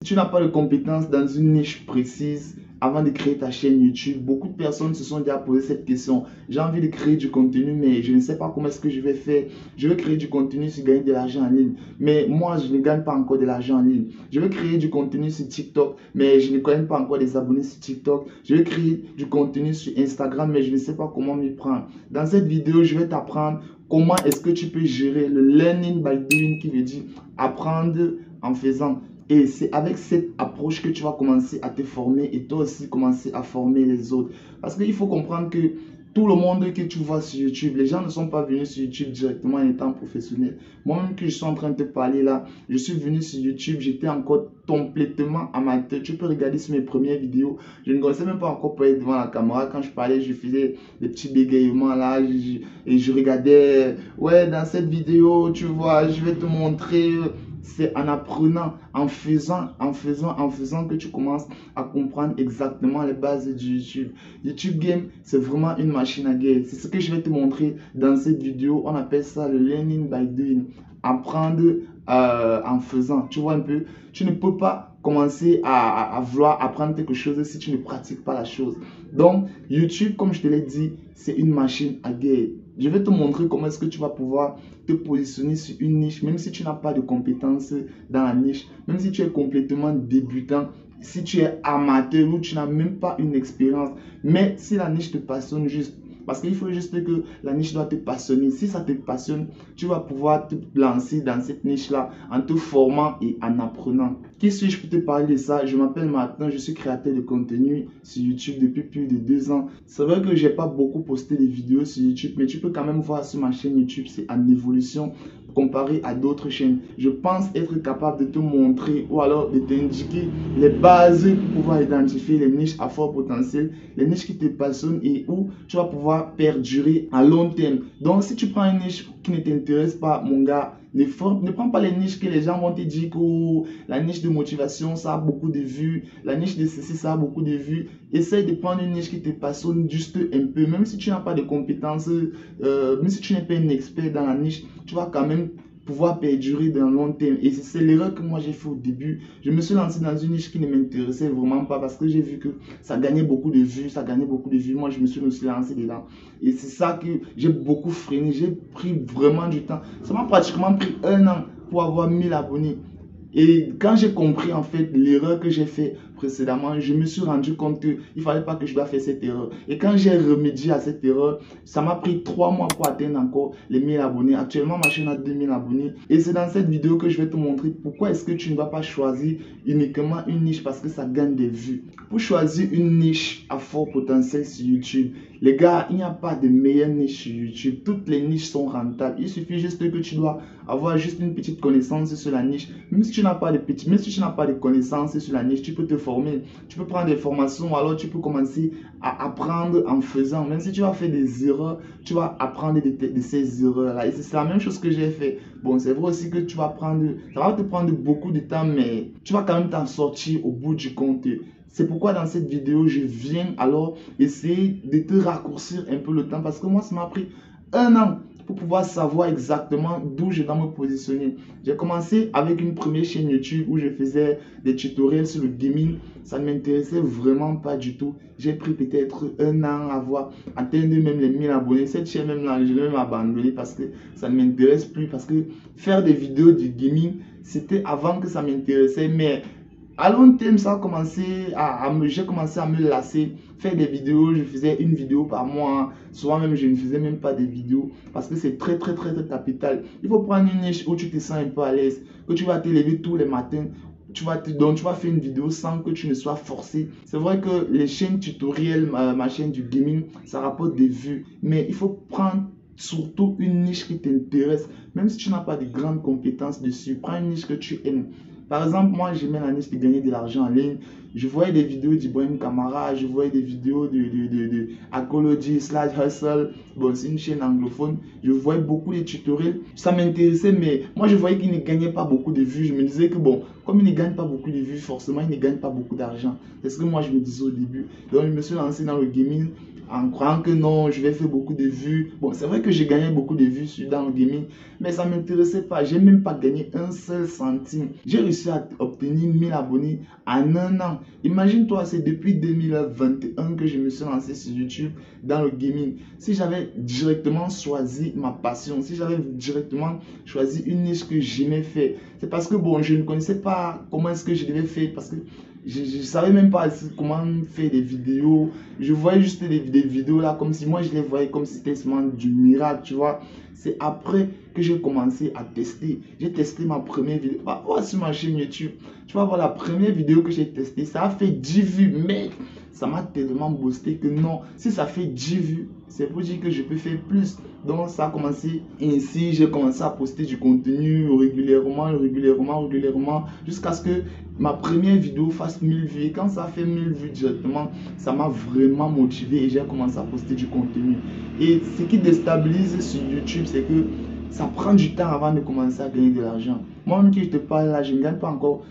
tu n'as pas de compétences dans une niche précise, avant de créer ta chaîne YouTube, beaucoup de personnes se sont déjà posé cette question. J'ai envie de créer du contenu, mais je ne sais pas comment est-ce que je vais faire. Je veux créer du contenu sur gagner de l'argent en ligne, mais moi, je ne gagne pas encore de l'argent en ligne. Je veux créer du contenu sur TikTok, mais je ne connais pas encore des abonnés sur TikTok. Je veux créer du contenu sur Instagram, mais je ne sais pas comment m'y prendre. Dans cette vidéo, je vais t'apprendre comment est-ce que tu peux gérer le learning by doing, qui veut dire apprendre en faisant. Et c'est avec cette approche que tu vas commencer à te former et toi aussi commencer à former les autres. Parce qu'il faut comprendre que tout le monde que tu vois sur YouTube, les gens ne sont pas venus sur YouTube directement en étant professionnels. Moi-même que je suis en train de te parler là, je suis venu sur YouTube, j'étais encore complètement amateur. Tu peux regarder sur mes premières vidéos. Je ne connaissais même pas encore parler devant la caméra. Quand je parlais, je faisais des petits bégayements là et je regardais. Ouais, dans cette vidéo, tu vois, je vais te montrer. C'est en apprenant, en faisant que tu commences à comprendre exactement les bases du YouTube. YouTube Game, c'est vraiment une machine à guerre. C'est ce que je vais te montrer dans cette vidéo. On appelle ça le learning by doing. Apprendre en faisant. Tu vois un peu, tu ne peux pas commencer à vouloir apprendre quelque chose si tu ne pratiques pas la chose. Donc, YouTube, comme je te l'ai dit, c'est une machine à guerre. Je vais te montrer comment est-ce que tu vas pouvoir te positionner sur une niche, même si tu n'as pas de compétences dans la niche, même si tu es complètement débutant, si tu es amateur ou tu n'as même pas une expérience. Mais si la niche te passionne juste, parce qu'il faut juste que la niche doit te passionner. Si ça te passionne, tu vas pouvoir te lancer dans cette niche-là en te formant et en apprenant. Qui suis-je pour te parler de ça? Je m'appelle Martin, je suis créateur de contenu sur YouTube depuis plus de 2 ans. C'est vrai que je n'ai pas beaucoup posté des vidéos sur YouTube, mais tu peux quand même voir sur ma chaîne YouTube, c'est en évolution comparé à d'autres chaînes. Je pense être capable de te montrer ou alors de t'indiquer les bases pour pouvoir identifier les niches à fort potentiel, les niches qui te passionnent et où tu vas pouvoir perdurer à long terme. Donc, si tu prends une niche qui ne t'intéresse pas, mon gars, ne prends pas les niches que les gens vont te dire que la niche de motivation, ça a beaucoup de vues, la niche de ceci, ça a beaucoup de vues. Essaye de prendre une niche qui te passionne juste un peu, même si tu n'as pas de compétences, même si tu n'es pas un expert dans la niche, tu vas quand même pouvoir perdurer dans le long terme. Et c'est l'erreur que moi j'ai fait au début. Je me suis lancé dans une niche qui ne m'intéressait vraiment pas parce que j'ai vu que ça gagnait beaucoup de vues, ça gagnait beaucoup de vues. Moi je me suis aussi lancé dedans. Et c'est ça que j'ai beaucoup freiné. J'ai pris vraiment du temps. Ça m'a pratiquement pris 1 an pour avoir 1000 abonnés. Et quand j'ai compris en fait l'erreur que j'ai fait précédemment, je me suis rendu compte qu'il ne fallait pas que je dois faire cette erreur. Et quand j'ai remédié à cette erreur, ça m'a pris 3 mois pour atteindre encore les 1000 abonnés. Actuellement, ma chaîne a 2000 abonnés. Et c'est dans cette vidéo que je vais te montrer pourquoi est-ce que tu ne dois pas choisir uniquement une niche parce que ça gagne des vues. Pour choisir une niche à fort potentiel sur YouTube, les gars, il n'y a pas de meilleure niche sur YouTube. Toutes les niches sont rentables. Il suffit juste que tu dois avoir juste une petite connaissance sur la niche. Même si tu n'as pas de connaissances sur la niche, tu peux te former. Tu peux prendre des formations, alors tu peux commencer à apprendre en faisant. Même si tu vas faire des erreurs, tu vas apprendre de ces erreurs-là. Et c'est la même chose que j'ai fait. Bon, c'est vrai aussi que ça va te prendre beaucoup de temps, mais tu vas quand même t'en sortir au bout du compte. C'est pourquoi dans cette vidéo, je viens alors essayer de te raccourcir un peu le temps parce que moi, ça m'a pris 1 an pour pouvoir savoir exactement d'où je dois me positionner. J'ai commencé avec une première chaîne YouTube où je faisais des tutoriels sur le gaming. Ça ne m'intéressait vraiment pas du tout. J'ai pris peut-être 1 an à avoir atteint même les 1000 abonnés. Cette chaîne même là, je l'ai même abandonnée parce que ça ne m'intéresse plus. Parce que faire des vidéos du gaming, c'était avant que ça m'intéressait. Mais à long terme, ça a commencé j'ai commencé à me lasser. Faire des vidéos, je faisais une vidéo par mois. Souvent même, je ne faisais même pas des vidéos parce que c'est très capital. Il faut prendre une niche où tu te sens un peu à l'aise, que tu vas te lever tous les matins. Donc tu vas faire une vidéo sans que tu ne sois forcé. C'est vrai que les chaînes tutoriels, ma chaîne du gaming, ça rapporte des vues. Mais il faut prendre surtout une niche qui t'intéresse. Même si tu n'as pas de grandes compétences dessus, prends une niche que tu aimes. Par exemple, moi, j'aimais la niche de gagner de l'argent en ligne. Je voyais des vidéos d'Ibrahim Kamara, je voyais des vidéos de Acology / Hustle. Bon, c'est une chaîne anglophone. Je voyais beaucoup de tutoriels. Ça m'intéressait, mais moi, je voyais qu'ils ne gagnaient pas beaucoup de vues. Je me disais que bon, comme il ne gagne pas beaucoup de vues, forcément il ne gagne pas beaucoup d'argent. C'est ce que moi je me disais au début. Donc je me suis lancé dans le gaming en croyant que non, je vais faire beaucoup de vues. Bon, c'est vrai que j'ai gagné beaucoup de vues dans le gaming, mais ça ne m'intéressait pas. J'ai même pas gagné un seul centime. J'ai réussi à obtenir 1000 abonnés en un an. Imagine-toi, c'est depuis 2021 que je me suis lancé sur YouTube dans le gaming. Si j'avais directement choisi ma passion, si j'avais directement choisi une niche que j'aimais faire, c'est parce que bon, je ne connaissais pas comment est-ce que je devais faire, parce que je ne savais même pas comment faire des vidéos. Je voyais juste des vidéos là comme si moi je les voyais comme si c'était seulement du miracle, tu vois. C'est après que j'ai commencé à tester. J'ai testé ma première vidéo. Va voir sur ma chaîne YouTube. Tu vas voir la première vidéo que j'ai testée. Ça a fait 10 vues, mais ça m'a tellement boosté que non. Si ça fait 10 vues, c'est pour dire que je peux faire plus. Donc ça a commencé ainsi. J'ai commencé à poster du contenu régulièrement, jusqu'à ce que ma première vidéo fasse 1000 vues. Et quand ça a fait 1000 vues directement, ça m'a vraiment motivé et j'ai commencé à poster du contenu. Et ce qui déstabilise sur YouTube, c'est que ça prend du temps avant de commencer à gagner de l'argent. Moi-même qui je te parle là, je ne gagne pas encore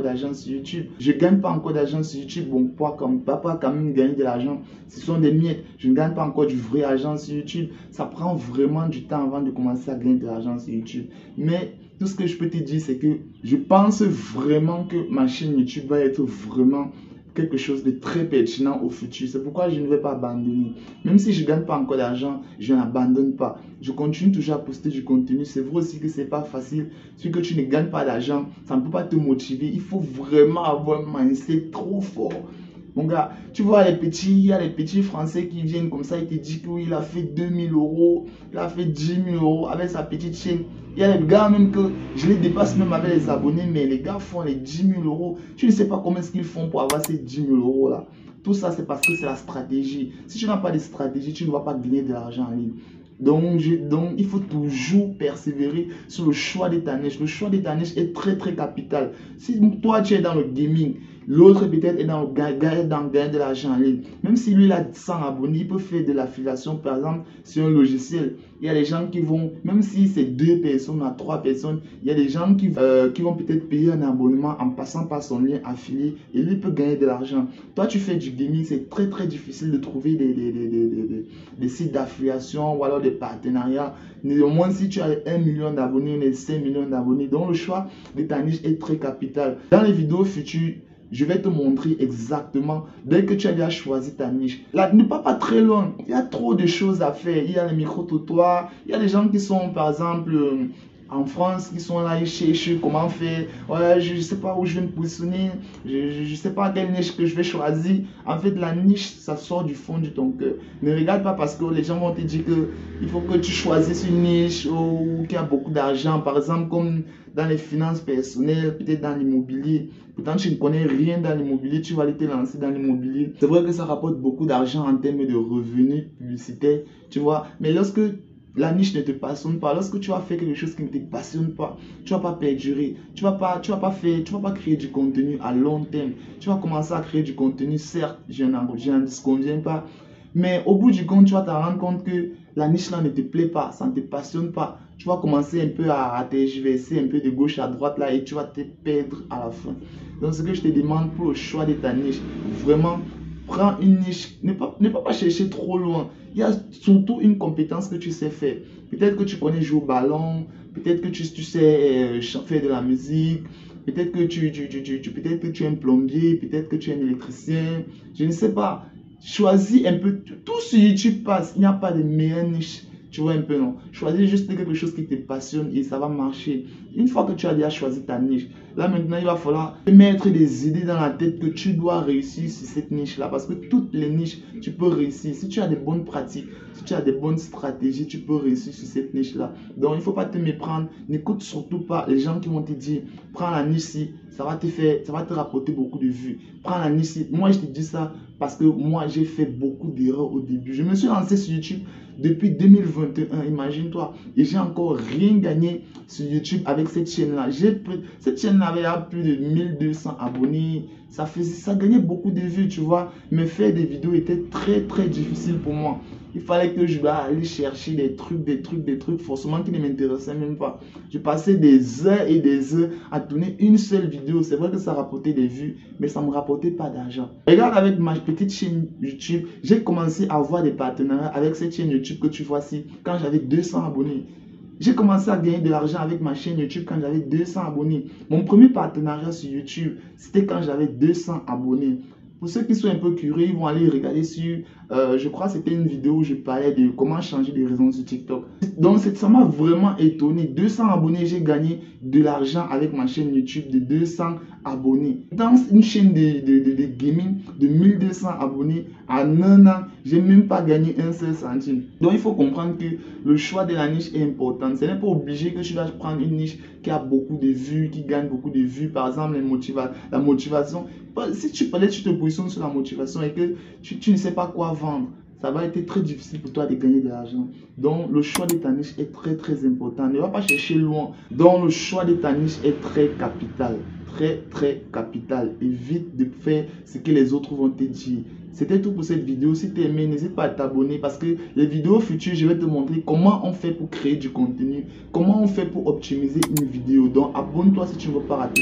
d'argent sur YouTube. Je ne gagne pas encore d'argent sur YouTube. Bon, pas quand même gagner de l'argent. Ce sont des miettes. Je ne gagne pas encore du vrai argent sur YouTube. Ça prend vraiment du temps avant de commencer à gagner de l'argent sur YouTube. Mais tout ce que je peux te dire, c'est que je pense vraiment que ma chaîne YouTube va être vraiment quelque chose de très pertinent au futur. C'est pourquoi je ne vais pas abandonner. Même si je ne gagne pas encore d'argent, je n'abandonne pas. Je continue toujours à poster du contenu. C'est vrai aussi que ce n'est pas facile. Si que tu ne gagnes pas d'argent, ça ne peut pas te motiver. Il faut vraiment avoir un mindset trop fort. Mon gars, tu vois il y a les petits Français qui viennent comme ça, ils te disent qu'il a fait 2000 euros, il a fait 10 000 euros avec sa petite chaîne. Il y a les gars même que je les dépasse même avec les abonnés, mais les gars font les 10 000 euros. Tu ne sais pas comment est-ce qu'ils font pour avoir ces 10 000 euros là. Tout ça, c'est parce que c'est la stratégie. Si tu n'as pas de stratégie, tu ne vas pas gagner de l'argent en ligne. Donc, il faut toujours persévérer sur le choix de ta niche. Le choix de ta niche est très très capital. Si toi tu es dans le gaming, l'autre peut-être est dans le gagner de l'argent en ligne. Même si lui il a 100 abonnés, il peut faire de l'affiliation par exemple sur un logiciel. Il y a des gens qui vont, même si c'est 2 personnes à 3 personnes, il y a des gens qui vont peut-être payer un abonnement en passant par son lien affilié et lui peut gagner de l'argent. Toi tu fais du gaming, c'est très très difficile de trouver des sites d'affiliation ou alors des partenariats. Néanmoins, si tu as 1 million d'abonnés, ou 5 millions d'abonnés, donc le choix de ta niche est très capital. Dans les vidéos futures, je vais te montrer exactement, dès que tu as déjà choisi ta niche. Là, ne pas très loin. Il y a trop de choses à faire. Il y a les micro-trottoirs. Il y a des gens qui sont, par exemple, en France, qui sont là, ils cherchent comment faire. Ouais, je ne sais pas où je vais me positionner. Je ne sais pas quelle niche que je vais choisir. En fait, la niche, ça sort du fond de ton cœur. Ne regarde pas parce que les gens vont te dire qu'il faut que tu choisisses une niche ou qu'il y a beaucoup d'argent. Par exemple, comme dans les finances personnelles, peut-être dans l'immobilier. Pourtant, tu ne connais rien dans l'immobilier, tu vas aller te lancer dans l'immobilier. C'est vrai que ça rapporte beaucoup d'argent en termes de revenus publicitaires, tu vois. Mais lorsque la niche ne te passionne pas, lorsque tu vas faire quelque chose qui ne te passionne pas, tu ne vas pas perdurer, tu vas pas créer du contenu à long terme. Tu vas commencer à créer du contenu, certes, je n'en disconviens pas, mais au bout du compte, tu vas te rendre compte que la niche là ne te plaît pas, ça ne te passionne pas. Tu vas commencer un peu à tergiverser un peu de gauche à droite là et tu vas te perdre à la fin. Donc ce que je te demande pour le choix de ta niche, vraiment, prends une niche, ne pas chercher trop loin. Il y a surtout une compétence que tu sais faire. Peut-être que tu connais jouer au ballon, peut-être que tu sais faire de la musique, peut-être que tu es un plombier, peut-être que tu es un électricien, je ne sais pas. Choisis un peu, tout sur YouTube passe, il n'y a pas de meilleure niche. Tu vois un peu, non? Choisis juste quelque chose qui te passionne et ça va marcher. Une fois que tu as déjà choisi ta niche, là maintenant, il va falloir te mettre des idées dans la tête que tu dois réussir sur cette niche-là. Parce que toutes les niches, tu peux réussir. Si tu as des bonnes pratiques, si tu as des bonnes stratégies, tu peux réussir sur cette niche-là. Donc, il ne faut pas te méprendre. N'écoute surtout pas les gens qui vont te dire, prends la niche-ci, ça va te rapporter beaucoup de vues. Prends la niche-ci. Moi, je te dis ça parce que moi, j'ai fait beaucoup d'erreurs au début. Je me suis lancé sur YouTube depuis 2021, imagine-toi. Et j'ai encore rien gagné sur YouTube avec cette chaîne-là. Cette chaîne-là avait plus de 1200 abonnés. Ça gagnait beaucoup de vues, tu vois. Mais faire des vidéos était très, très difficile pour moi. Il fallait que je dois aller chercher des trucs, forcément qui ne m'intéressaient même pas. Je passais des heures et des heures à tourner une seule vidéo. C'est vrai que ça rapportait des vues, mais ça ne me rapportait pas d'argent. Regarde, avec ma petite chaîne YouTube, j'ai commencé à avoir des partenariats avec cette chaîne YouTube que tu vois ici quand j'avais 200 abonnés. J'ai commencé à gagner de l'argent avec ma chaîne YouTube quand j'avais 200 abonnés. Mon premier partenariat sur YouTube, c'était quand j'avais 200 abonnés. Pour ceux qui sont un peu curieux, ils vont aller regarder sur, je crois que c'était une vidéo où je parlais de comment changer les réseaux sur TikTok. Donc ça m'a vraiment étonné. 200 abonnés, j'ai gagné de l'argent avec ma chaîne YouTube de 200 abonnés. Dans une chaîne de gaming de 1200 abonnés, en un an, j'ai même pas gagné un seul centime. Donc il faut comprendre que le choix de la niche est important. Ce n'est pas obligé que tu vas prendre une niche qui a beaucoup de vues, qui gagne beaucoup de vues. Par exemple, la motivation. Si tu te positionnes sur la motivation et que tu ne sais pas quoi vendre, ça va être très difficile pour toi de gagner de l'argent. Donc, le choix de ta niche est très important. Ne va pas chercher loin. Donc, le choix de ta niche est très capital. Très capital. Évite de faire ce que les autres vont te dire. C'était tout pour cette vidéo. Si tu as aimé, n'hésite pas à t'abonner parce que les vidéos futures, je vais te montrer comment on fait pour créer du contenu, comment on fait pour optimiser une vidéo. Donc, abonne-toi si tu ne veux pas rater.